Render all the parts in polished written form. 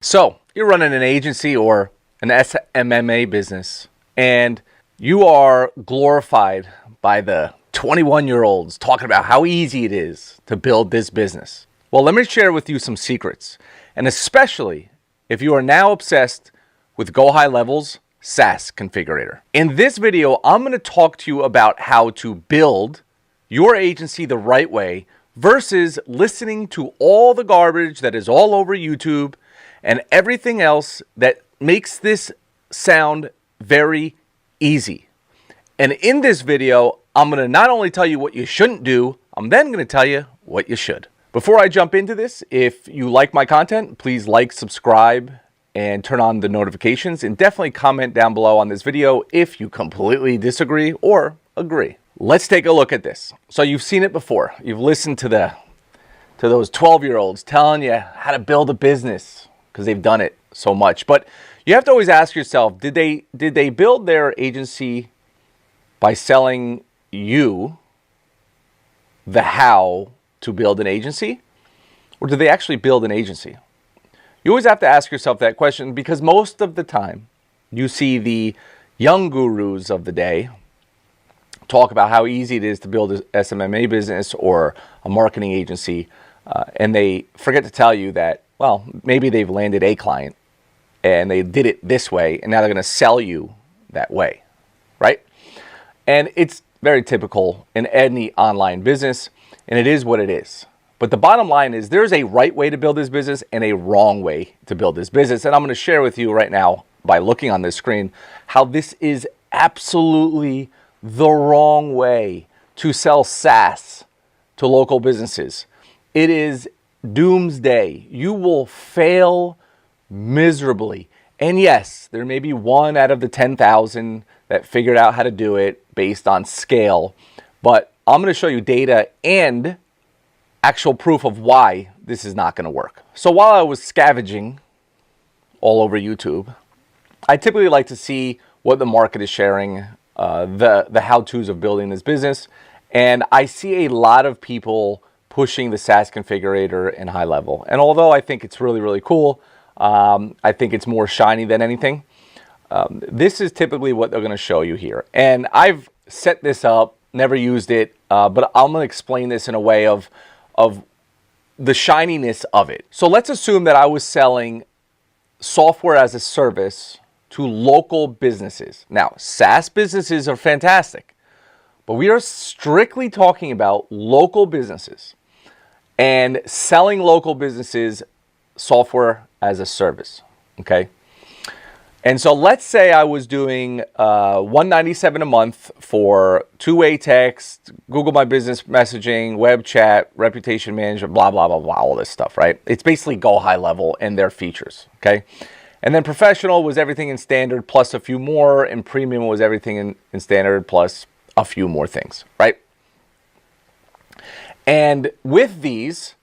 So you're running an agency or an SMMA business, and you are glorified by the 21-year-olds talking about how easy it is to build this business. Well, let me share with you some secrets, and especially if you are now obsessed with GoHighLevel's SaaS configurator. In this video, I'm going to talk to you about how to build your agency the right way versus listening to all the garbage that is all over YouTube and everything else that makes this sound very easy. And in this video, I'm going to not only tell you what you shouldn't do, I'm then going to tell you what you should. Before I jump into this, if you like my content, please like, subscribe, and turn on the notifications, and definitely comment down below on this video if you completely disagree or agree. Let's take a look at this. So you've seen it before. You've listened to those 12-year-olds telling you how to build a business because they've done it so much. But you have to always ask yourself, did they build their agency by selling you the how to build an agency? Or did they actually build an agency? You always have to ask yourself that question, because most of the time you see the young gurus of the day talk about how easy it is to build an SMMA business or a marketing agency, and they forget to tell you that, well, maybe they've landed a client and they did it this way, and now they're going to sell you that way, right? And it's very typical in any online business, and it is what it is. But the bottom line is there's a right way to build this business and a wrong way to build this business. And I'm going to share with you right now, by looking on this screen, how this is absolutely the wrong way to sell SaaS to local businesses. It is doomsday. You will fail miserably. And yes, there may be one out of the 10,000 that figured out how to do it based on scale. But I'm going to show you data and actual proof of why this is not going to work. So while I was scavenging all over YouTube, I typically like to see what the market is sharing, the how-tos of building this business. And I see a lot of people pushing the SaaS configurator in Highlevel. And although I think it's really, really cool, I think it's more shiny than anything. This is typically what they're going to show you here. And I've set this up, never used it, but I'm going to explain this in a way of the shininess of it. So let's assume that I was selling software as a service to local businesses. Now, SaaS businesses are fantastic, but we are strictly talking about local businesses and selling local businesses software as a service, okay? And so let's say I was doing $197 a month for two-way text, Google My Business messaging, web chat, reputation management, blah, blah, blah, blah, all this stuff, right? It's basically GoHighLevel and their features, okay? And then professional was everything in standard plus a few more, and premium was everything in standard plus a few more things, right? And with these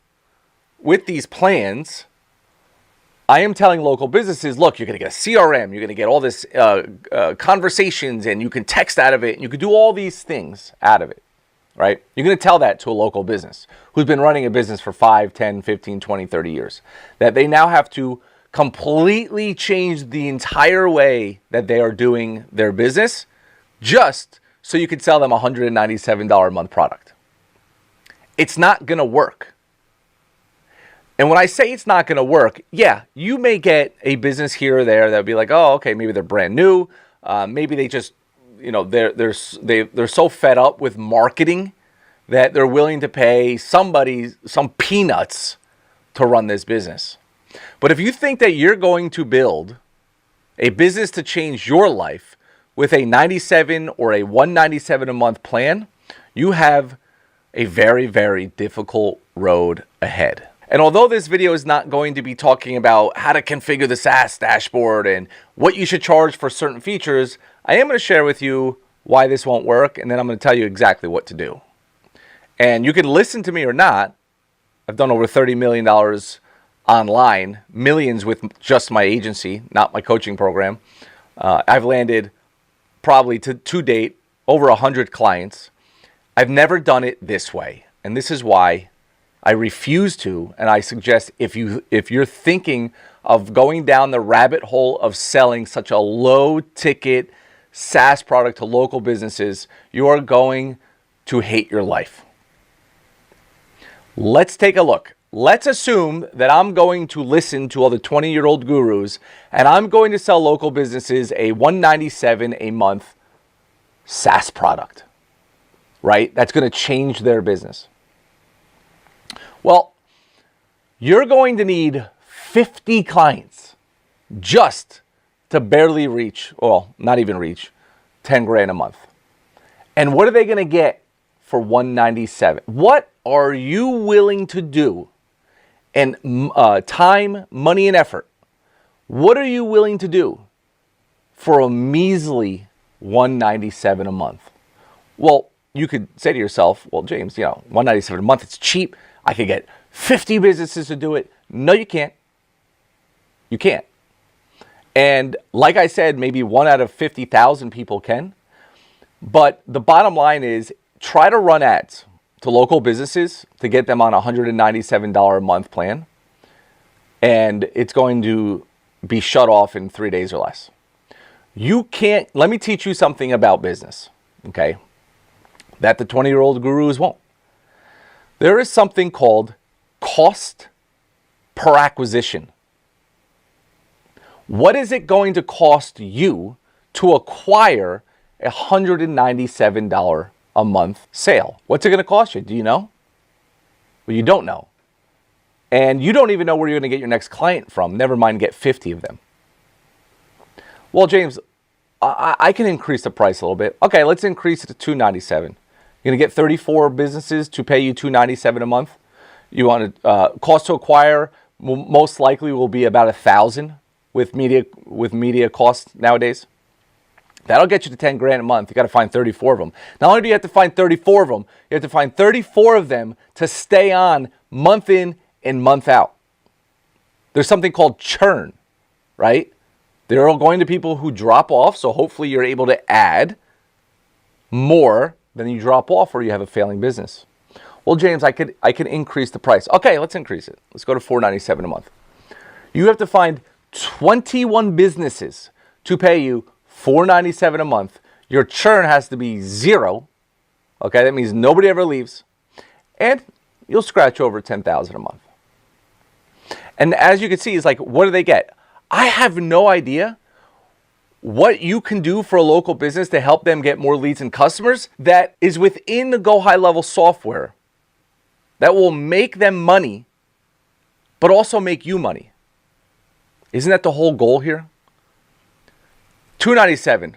plans, I am telling local businesses, look, you're going to get a CRM, you're going to get all this conversations, and you can text out of it, and you can do all these things out of it, right? You're going to tell that to a local business who's been running a business for 5, 10, 15, 20, 30 years, that they now have to completely change the entire way that they are doing their business just so you can sell them a $197 a month product. It's not going to work. And when I say it's not going to work, yeah, you may get a business here or there that would be like, oh, okay, maybe they're brand new. Maybe they just, they're so fed up with marketing that they're willing to pay somebody some peanuts to run this business. But if you think that you're going to build a business to change your life with a 97 or a 197 a month plan, you have a very, very difficult road ahead. And although this video is not going to be talking about how to configure the SaaS dashboard and what you should charge for certain features, I am going to share with you why this won't work, and then I'm going to tell you exactly what to do. And you can listen to me or not. I've done over $30 million online, millions with just my agency, not my coaching program. I've landed probably to date over 100 clients. I've never done it this way, and this is why I refuse to, and I suggest if you're thinking of going down the rabbit hole of selling such a low ticket SaaS product to local businesses, you are going to hate your life. Let's take a look. Let's assume that I'm going to listen to all the 20-year-old gurus and I'm going to sell local businesses a $197 a month SaaS product, right? That's going to change their business. Well, you're going to need 50 clients just to barely reach, well, not even reach, 10 grand a month. And what are they going to get for $197? What are you willing to do? And time, money, and effort. What are you willing to do for a measly $197 a month? Well, you could say to yourself, well, James, $197 a month, it's cheap. I could get 50 businesses to do it. No, you can't. You can't. And like I said, maybe 1 out of 50,000 people can. But the bottom line is try to run ads to local businesses to get them on a $197 a month plan. And it's going to be shut off in 3 days or less. You can't, let me teach you something about business, okay, that the 20-year-old gurus won't. There is something called cost per acquisition. What is it going to cost you to acquire a $197 a month sale? What's it going to cost you? Do you know? Well, you don't know. And you don't even know where you're going to get your next client from. Never mind get 50 of them. Well, James, I can increase the price a little bit. Okay, let's increase it to $297. You're going to get 34 businesses to pay you $297 a month. You want to cost to acquire most likely will be about $1,000 with media costs nowadays. That'll get you to 10 grand a month. You got to find 34 of them. Not only do you have to find 34 of them, you have to find 34 of them to stay on month in and month out. There's something called churn, right? There are going to people who drop off, so hopefully you're able to add more than you drop off or you have a failing business. Well, James, I could increase the price. Okay, let's increase it. Let's go to $497 a month. You have to find 21 businesses to pay you $497 a month. Your churn has to be 0. Okay, that means nobody ever leaves. And you'll scratch over $10,000 a month. And as you can see, it's like, what do they get? I have no idea what you can do for a local business to help them get more leads and customers that is within the GoHighLevel software that will make them money, but also make you money. Isn't that the whole goal here? $297.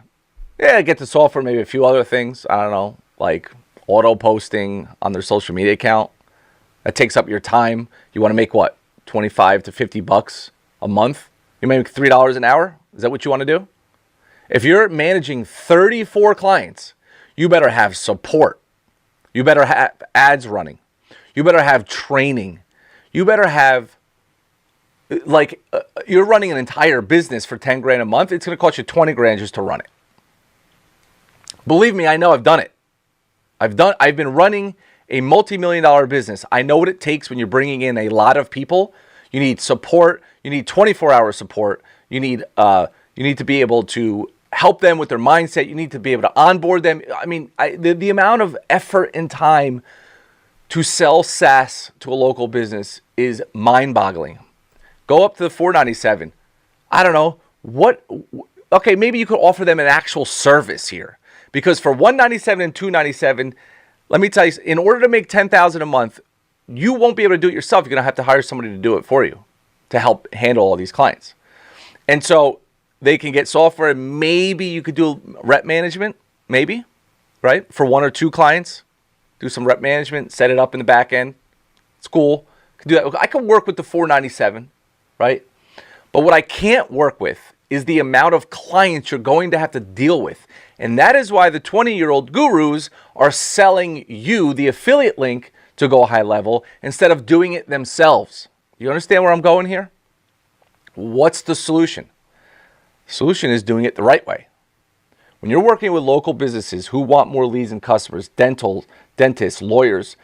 Yeah, get the software, maybe a few other things. I don't know, like auto posting on their social media account. That takes up your time. You want to make what? 25 to 50 bucks a month? You make $3 an hour? Is that what you want to do? If you're managing 34 clients, you better have support. You better have ads running. You better have training. You better have, you're running an entire business for 10 grand a month. It's going to cost you 20 grand just to run it. Believe me, I know I've done it. I've been running a multi-million-dollar business. I know what it takes when you're bringing in a lot of people. You need support. You need 24-hour support. You need to be able to help them with their mindset. You need to be able to onboard them. I mean, the amount of effort and time to sell SaaS to a local business is mind-boggling. Go up to the $497. I don't know what. Okay, maybe you could offer them an actual service here, because for $197 and $297, let me tell you, in order to make $10,000 a month, you won't be able to do it yourself. You're going to have to hire somebody to do it for you to help handle all these clients. And so they can get software. Maybe you could do rep management, maybe, right? For 1 or 2 clients, do some rep management, set it up in the back end. It's cool. Could do that. I can work with the $497, right? But what I can't work with is the amount of clients you're going to have to deal with. And that is why the 20-year-old gurus are selling you the affiliate link to GoHighLevel instead of doing it themselves. You understand where I'm going here? What's the solution? The solution is doing it the right way. When you're working with local businesses who want more leads and customers, dentists, lawyers,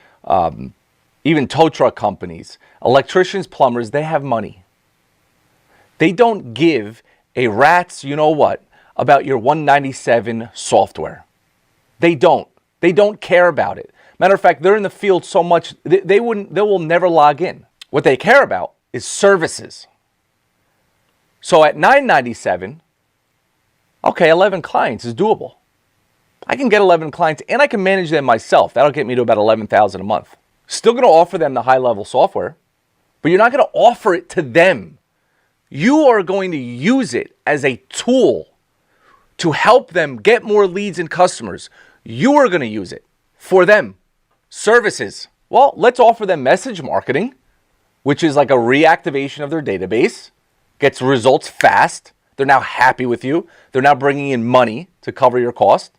even tow truck companies, electricians, plumbers, they have money. They don't give a rat's you know what about your 197 software. They don't. They don't care about it. Matter of fact, they're in the field so much they will never log in. What they care about is services. So at $9.97, okay, 11 clients is doable. I can get 11 clients and I can manage them myself. That'll get me to about $11,000 a month. Still going to offer them the high-level software, but you're not going to offer it to them. You are going to use it as a tool to help them get more leads and customers. You are going to use it for them. Services. Well, let's offer them message marketing, which is like a reactivation of their database. Gets results fast. They're now happy with you. They're now bringing in money to cover your cost.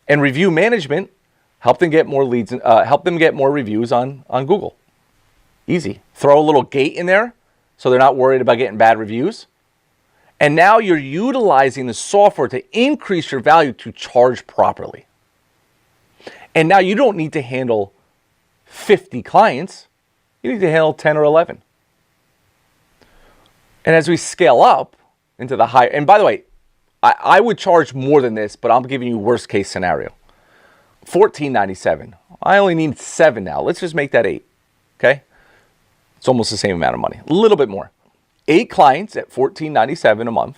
And review management, help them get more leads, help them get more reviews on Google. Easy. Throw a little gate in there so they're not worried about getting bad reviews. And now you're utilizing the software to increase your value to charge properly. And now you don't need to handle 50 clients. You need to handle 10 or 11. And as we scale up into the higher, and by the way, I would charge more than this, but I'm giving you worst case scenario. $14.97. I only need 7 now. Let's just make that 8. Okay? It's almost the same amount of money. A little bit more. 8 clients at $14.97 a month.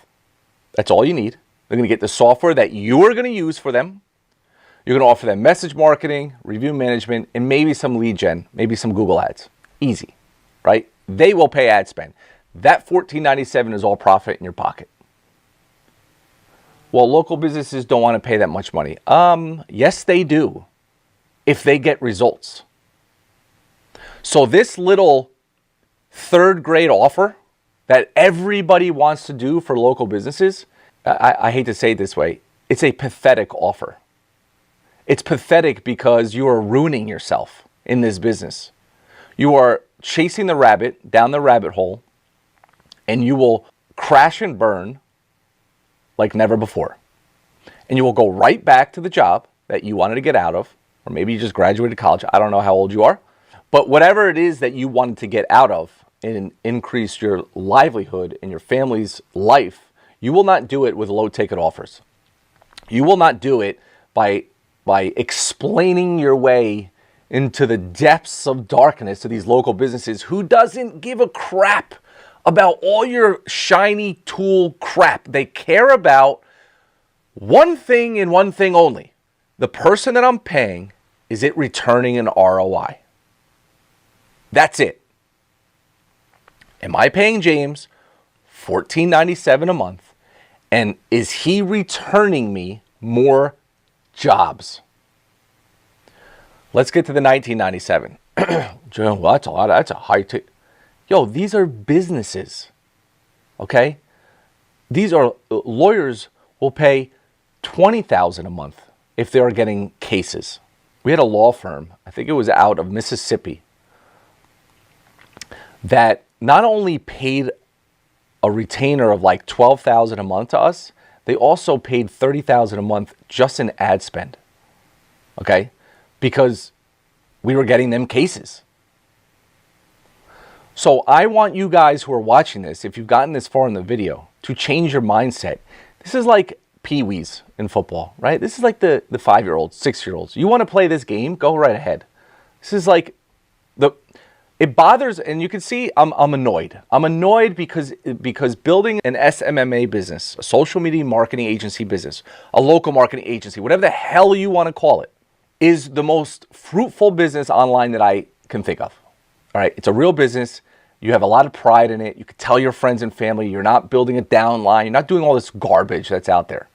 That's all you need. They're going to get the software that you are going to use for them. You're going to offer them message marketing, review management, and maybe some lead gen, maybe some Google ads. Easy, right? They will pay ad spend. That $14.97 is all profit in your pocket. Well, local businesses don't want to pay that much money. Yes, they do, if they get results. So this little third grade offer that everybody wants to do for local businesses, I hate to say it this way, it's a pathetic offer. It's pathetic because you are ruining yourself in this business. You are chasing the rabbit down the rabbit hole, and you will crash and burn like never before. And you will go right back to the job that you wanted to get out of, or maybe you just graduated college. I don't know how old you are. But whatever it is that you wanted to get out of and increase your livelihood and your family's life, you will not do it with low-ticket offers. You will not do it by explaining your way into the depths of darkness to these local businesses who doesn't give a crap about all your shiny tool crap. They care about one thing and one thing only. The person that I'm paying, is it returning an ROI? That's it. Am I paying James $14.97 a month? And is he returning me more jobs? Let's get to the $19.97. Well, that's a lot. That's a high tick. Yo, these are businesses, okay? These are lawyers will pay $20,000 a month if they are getting cases. We had a law firm, I think it was out of Mississippi, that not only paid a retainer of like $12,000 a month to us, they also paid $30,000 a month just in ad spend, okay? Because we were getting them cases. So I want you guys who are watching this, if you've gotten this far in the video, to change your mindset. This is like peewees in football, right? This is like the 5-year-olds, 6-year-olds. You want to play this game? Go right ahead. This is like it bothers, and you can see I'm annoyed. I'm annoyed because building an SMMA business, a social media marketing agency business, a local marketing agency, whatever the hell you want to call it, is the most fruitful business online that I can think of. All right, it's a real business. You have a lot of pride in it. You can tell your friends and family you're not building a downline. You're not doing all this garbage that's out there.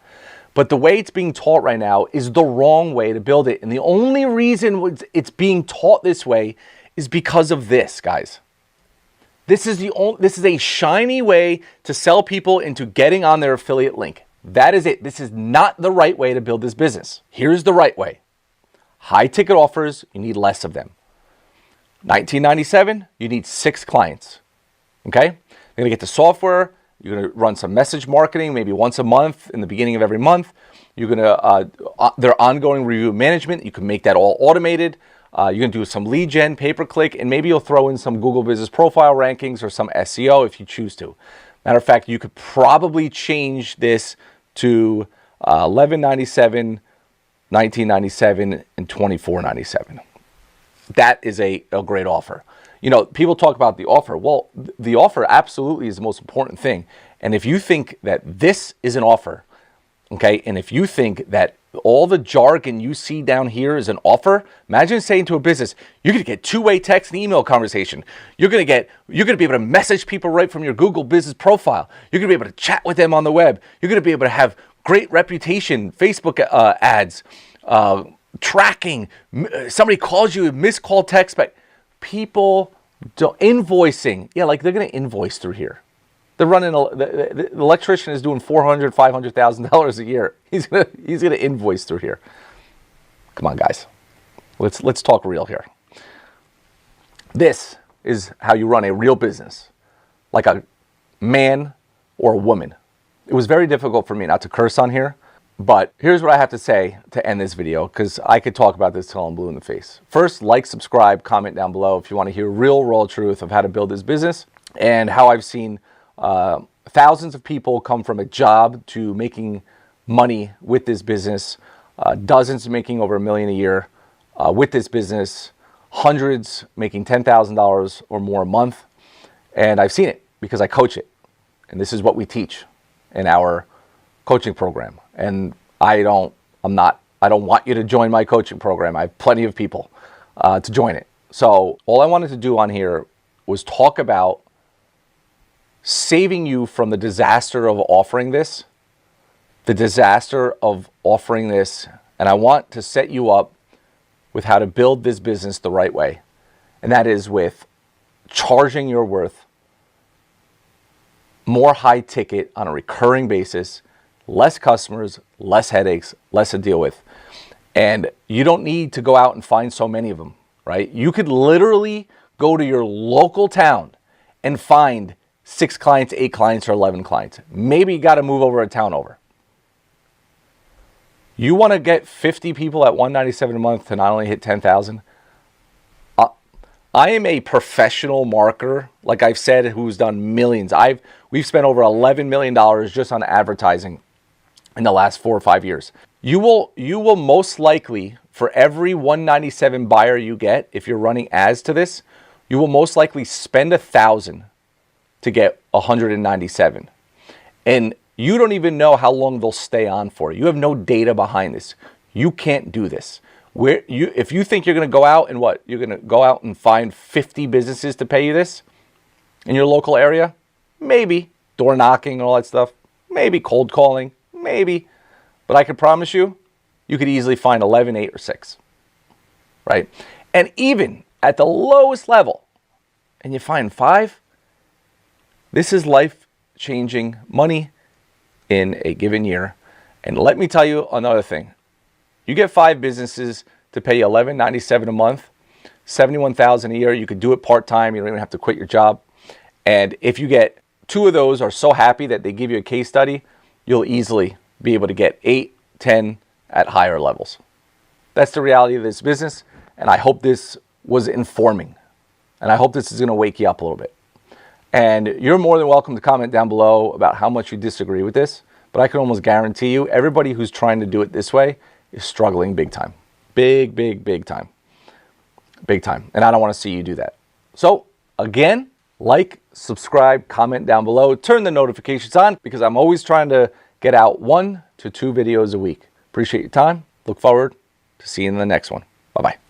But the way it's being taught right now is the wrong way to build it. And the only reason it's being taught this way is because of this, guys. This is a shiny way to sell people into getting on their affiliate link. That is it. This is not the right way to build this business. Here's the right way. High ticket offers, you need less of them. $19.97, you need 6 clients. Okay? You're going to get the software. You're going to run some message marketing, maybe once a month in the beginning of every month. You're going to, their ongoing review management, you can make that all automated. You're going to do some lead gen, pay-per-click, and maybe you'll throw in some Google Business Profile rankings or some SEO if you choose to. Matter of fact, you could probably change this to $11.97, $19.97, and $24.97. That is a great offer. You know, people talk about the offer. Well, the offer absolutely is the most important thing. And if you think that this is an offer, okay, and if you think that all the jargon you see down here is an offer, imagine saying to a business, you're going to get two-way text and email conversation. You're going to be able to message people right from your Google business profile. You're going to be able to chat with them on the web. You're going to be able to have great reputation, Facebook ads, tracking. Somebody calls you a missed call text, but people invoicing. Yeah, like they're going to invoice through here. They're running the electrician is doing $400,000, $500,000 a year. He's gonna invoice through here. Come on, guys. Let's talk real here. This is how you run a real business, like a man or a woman. It was very difficult for me not to curse on here, but here's what I have to say to end this video, because I could talk about this till I'm blue in the face. First, like, subscribe, comment down below if you want to hear real, raw truth of how to build this business and how I've seen thousands of people come from a job to making money with this business, dozens making over $1 million a year with this business, hundreds making $10,000 or more a month. And I've seen it because I coach it. And this is what we teach in our coaching program. And I don't want you to join my coaching program. I have plenty of people to join it. So all I wanted to do on here was talk about saving you from the disaster of offering this, and I want to set you up with how to build this business the right way, and that is with charging your worth, more high ticket on a recurring basis, less customers, less headaches, less to deal with. And you don't need to go out and find so many of them, right? You could literally go to your local town and find 6 clients, 8 clients, or 11 clients. Maybe you got to move over a town over. You want to get 50 people at $197 a month to not only hit 10,000. I am a professional marketer, like I've said, who's done millions. We've spent over $11 million just on advertising in the last 4 or 5 years. You will most likely, for every 197 buyer you get, if you're running ads to this, you will most likely spend $1,000 to get 197. And you don't even know how long they'll stay on for. You have no data behind this. You can't do this. If you think you're going to go out and you're going to go out and find 50 businesses to pay you this in your local area, maybe door knocking and all that stuff, maybe cold calling, maybe, but I can promise you, you could easily find 11, 8, or 6, right? And even at the lowest level, and you find 5, this is life-changing money in a given year. And let me tell you another thing. You get 5 businesses to pay you $11.97 a month, $71,000 a year. You could do it part-time. You don't even have to quit your job. And if you get 2 of those are so happy that they give you a case study, you'll easily be able to get 8, 10 at higher levels. That's the reality of this business. And I hope this was informing. And I hope this is going to wake you up a little bit. And you're more than welcome to comment down below about how much you disagree with this. But I can almost guarantee you, everybody who's trying to do it this way is struggling big time. Big time. Big time. And I don't want to see you do that. So, again, like, subscribe, comment down below. Turn the notifications on because I'm always trying to get out 1 to 2 videos a week. Appreciate your time. Look forward to seeing you in the next one. Bye-bye.